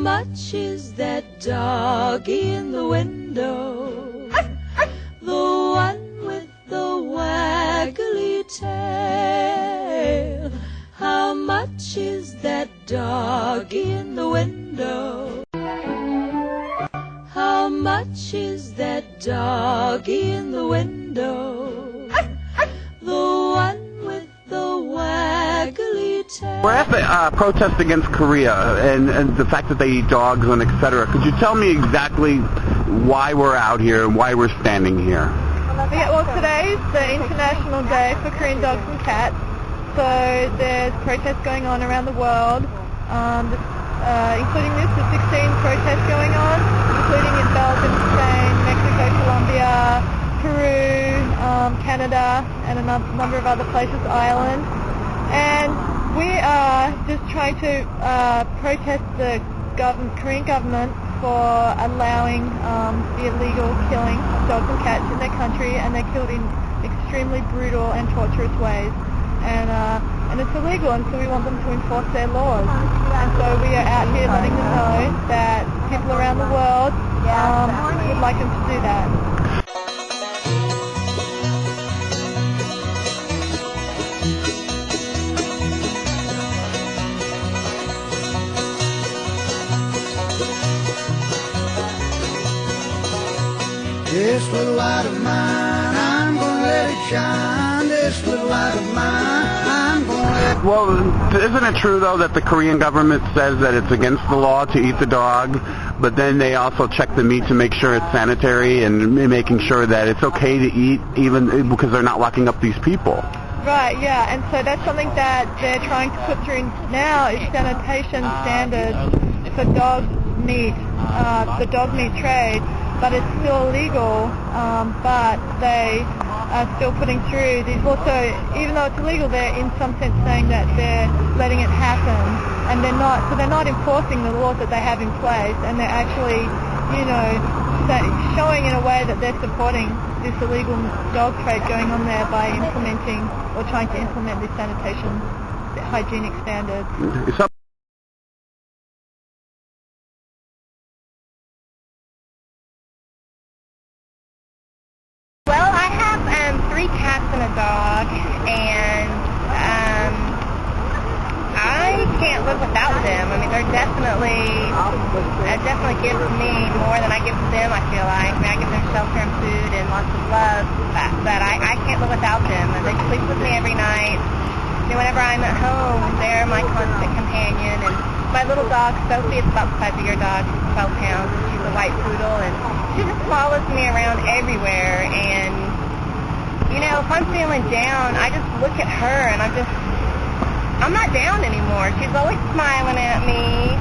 much is that doggy in the window? The one with the waggly tail. How much is that doggy in the window? How much is that doggy in the window? The one with the waggly tail. We're at the protest against Korea and the fact that they eat dogs and etc. Could you tell me exactly why we're out here and why we're standing here? Yeah, well, today's the International Day for Korean Dogs and Cats. So there's protests going on around the world, including there's 16 protests going on, including in Belgium, Spain, Mexico, Colombia, Peru, Canada, and a number of other places, Ireland. And we are just trying to protest the Korean government for allowing the illegal killing of dogs and cats in their country, and they're killed in extremely brutal and torturous ways. And it's illegal, and so we want them to enforce their laws. And so we are out here letting them know that people around the world would like them to do that. This little light of mine, I'm gonna let it shine. This little light of mine, I'm gonna let it... Well, isn't it true, though, that the Korean government says that it's against the law to eat the dog, but then they also check the meat to make sure it's sanitary and making sure that it's okay to eat even because they're not locking up these people? Right, yeah, and so that's something that they're trying to put through now is sanitation standards for dog meat, the dog meat trade. But it's still illegal, but they are still putting through these also, even though it's illegal, they're in some sense saying that they're letting it happen, and they're not enforcing the laws that they have in place, and they're actually, showing in a way that they're supporting this illegal dog trade going on there by implementing or trying to implement these sanitation hygienic standards. Cats and a dog, and I can't live without them. I mean, it definitely gives me more than I give to them, I feel like. I mean, I give them shelter and food and lots of love, but I can't live without them. And they sleep with me every night. Whenever I'm at home, they're my constant companion. And my little dog, Sophie, is about the size of your dog. She's 12 pounds. She's a white poodle, and she just follows me around everywhere. And if I'm feeling down, I just look at her and I'm not down anymore. She's always smiling at me.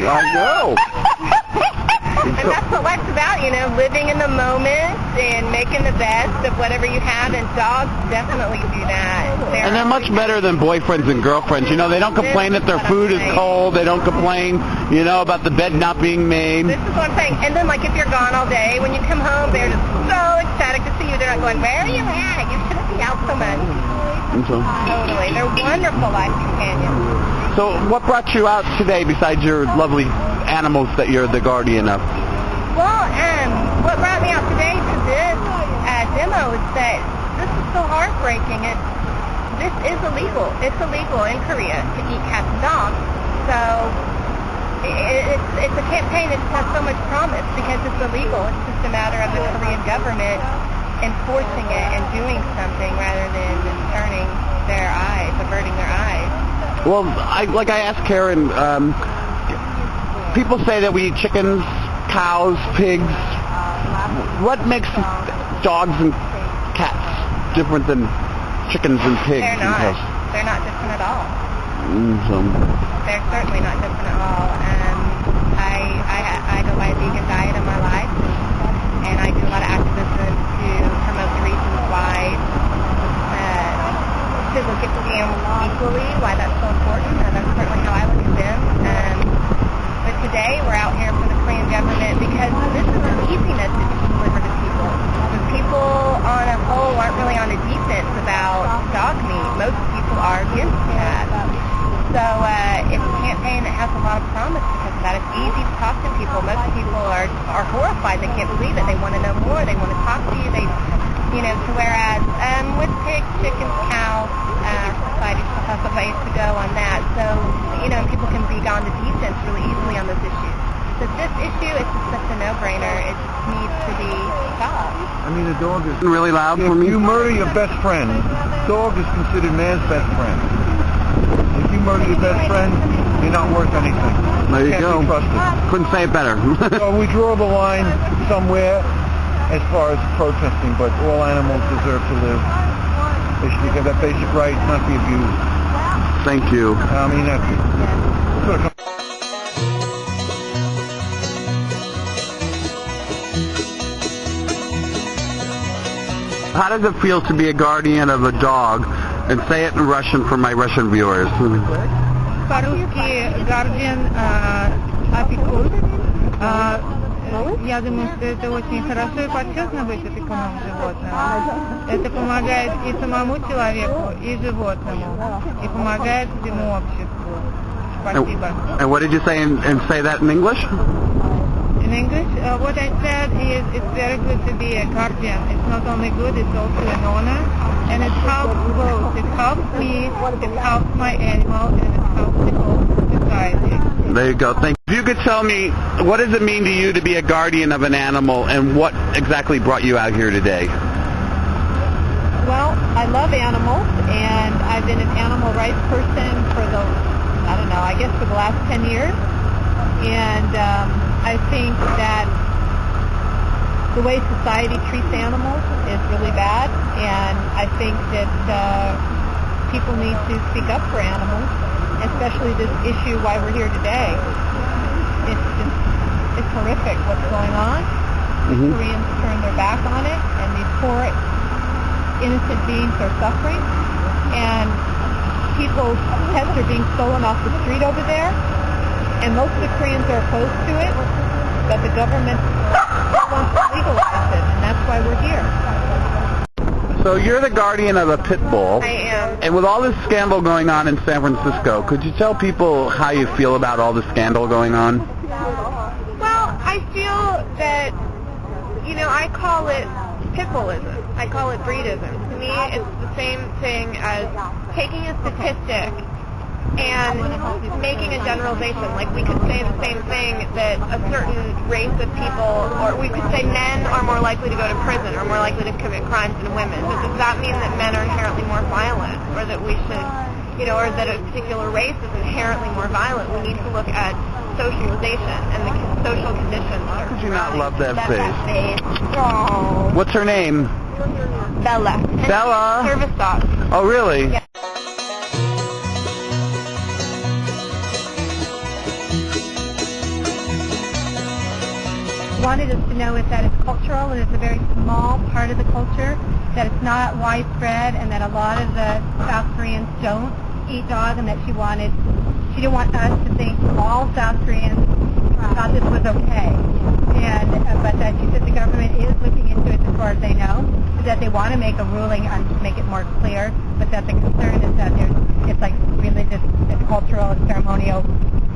I know. And that's what life's about, living in the moment and making the best of whatever you have, and dogs definitely do that. And they're much better than boyfriends and girlfriends. They don't complain that their food is cold. They don't complain, about the bed not being made. This is what I'm saying. And then, if you're gone all day, when you come home, they're just so ecstatic to see you. They're not going, where are you at? You shouldn't be out so much. Totally. They're wonderful life companions. So what brought you out today besides your lovely animals that you're the guardian of? Well, what brought me out today to this demo is that this is so heartbreaking. This is illegal. It's illegal in Korea to eat cats and dogs. So it's a campaign that has so much promise because it's illegal. It's just a matter of the Korean government enforcing it and doing something rather than turning their eyes, averting their eyes. Well, I asked Karen, people say that we eat chickens, cows, pigs. What makes dogs and cats different than chickens and pigs? They're not. They're not different at all. They're certainly not different at all. I go by a vegan diet in my life, and I do a lot of activism to promote the reasons why to look at the animals equally, why that's so important, and that's certainly how I look at them. But today we're out here for the Korean government because this is an easy message to deliver to people. The people on a whole aren't really on the defense about dog meat. Most people are against that. So it's a campaign easy to talk to people. Most people are horrified. They can't believe it. They want to know more. They want to talk to you. To whereas with pigs, chickens, cows, our society still has a ways to go on that. So, people can be gone to defense really easily on those issues. So this issue, it's just such a no-brainer. It just needs to be stopped. I mean, a dog is Really loud for If me. you murder your best friend, dog is considered man's best friend. If you murder your best friend, you're not worth anything. There you Can't go. be trusted. Couldn't say it better. So we draw the line somewhere as far as protesting, but all animals deserve to live. They should get that basic right, not be abused. Thank you. I mean, that's sort of How does it feel to be a guardian of a dog? And say it in Russian for my Russian viewers. По-русски guardian, опекун. Я думаю, что это очень хорошо и почетно быть опекуном животного. Это помогает и самому человеку, и животному, и помогает всему обществу. Спасибо. And what did you say? And say that in English? In English, what I said is it's very good to be a guardian. It's not only good, it's also an honor. And it helps both. It helps me, it helps my animal, and it helps the whole society. There you go. Thank you. If you could tell me, what does it mean to you to be a guardian of an animal, and what exactly brought you out here today? Well, I love animals, and I've been an animal rights person for for the last 10 years. And I think that the way society treats animals is really bad, and I think that people need to speak up for animals, especially this issue why we're here today. It's horrific what's going on. The Koreans turned their back on it, and these poor innocent beings are suffering, and people's pets are being stolen off the street over there, and most of the Koreans are opposed to it, but the government wants to legalize it, and that's why we're here. So you're the guardian of a pit bull. I am. And with all this scandal going on in San Francisco, could you tell people how you feel about all the scandal going on? Well, I feel that, I call it pitbullism. I call it breedism. To me, it's the same thing as taking a statistic and making a generalization. Like, we could say the same thing that a certain race of people, or we could say men are more likely to go to prison or more likely to commit crimes than women. But does that mean that men are inherently more violent, or that we should, or that a particular race is inherently more violent? We need to look at socialization and the social conditions. How could you not love that That's face? Oh. What's her name? Bella. And Bella? Service dog. Oh, really? Yeah. Wanted us to know is that it's cultural, and it's a very small part of the culture, that it's not widespread, and that a lot of the South Koreans don't eat dog, and that she didn't want us to think all South Koreans thought this was okay. And but that she said the government is looking into it as far as they know, that they want to make a ruling on to make it more clear, but that the concern is that it's like religious, it's cultural, and ceremonial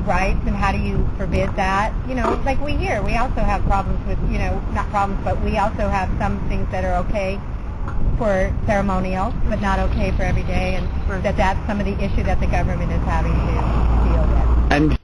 rights, and how do you forbid that? Like we also have problems with, not problems, but we also have some things that are okay for ceremonial, but not okay for every day, and that's some of the issue that the government is having to deal with. And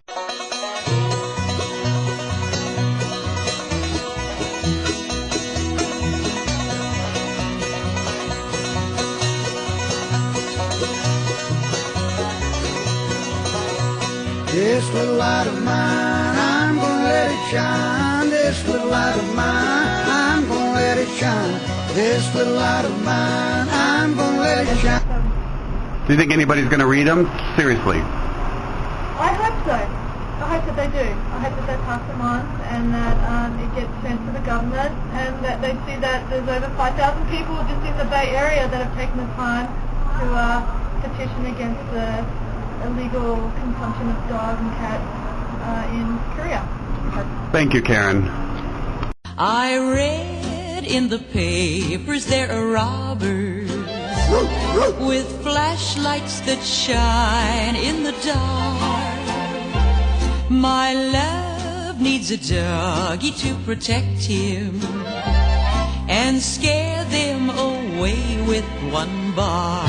This little light of mine, I'm gonna let it shine. This little light of mine, I'm gonna let it shine. This little light of mine, I'm gonna let it shine. do you think anybody's going to read them? Seriously. I hope so. I hope that they do. I hope that they pass them on, and that it gets sent to the government, and that they see that there's over 5,000 people just in the Bay Area that have taken the time to petition against the illegal consumption of dog and cat in Korea. Thank you, Karen. I read in the papers there are robbers with flashlights that shine in the dark. My love needs a doggy to protect him and scare them away with one bark.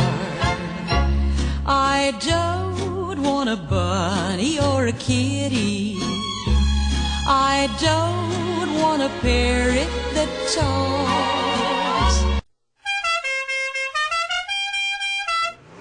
I don't want a bunny or a kitty. I don't want a parrot that talks.